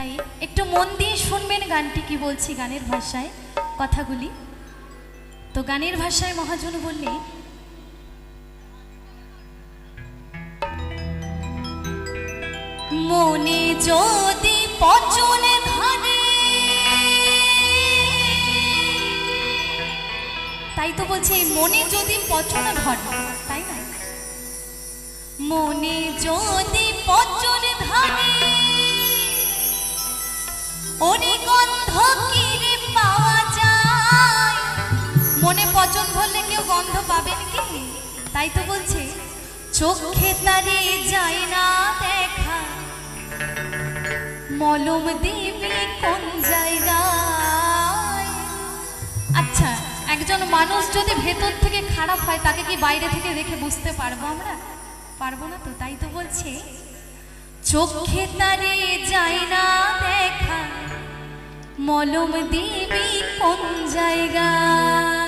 তাই একটু মন দিয়ে শুনবেন গানটি কি বলছি, গানের ভাষায় কথাগুলি। তো গানের ভাষায় মহাজন বললে, মনে যদি পচন ধরে, তাই তো বলছে মনে যদি পচন ধরে, তাই না? মনে যদি পচন ধরে ওরে গন্ধ কি রে পাওয়া যায়। মনে পচন ধরলে কেউ গন্ধ পাবেন কি? তাই তো বলছে চোখে তারে যায় না দেখা, মলম দিবি কোন জায়গায়। আচ্ছা, একজন মানুষ যদি ভেতর থেকে খারাপ হয় তাকে কি বাইরে থেকে দেখে বুঝতে পারবো আমরা? পারবো না তো। তাই তো বলছে চোখে তারে যায় না দেখা, মলম দিবি কোন জায়গায়।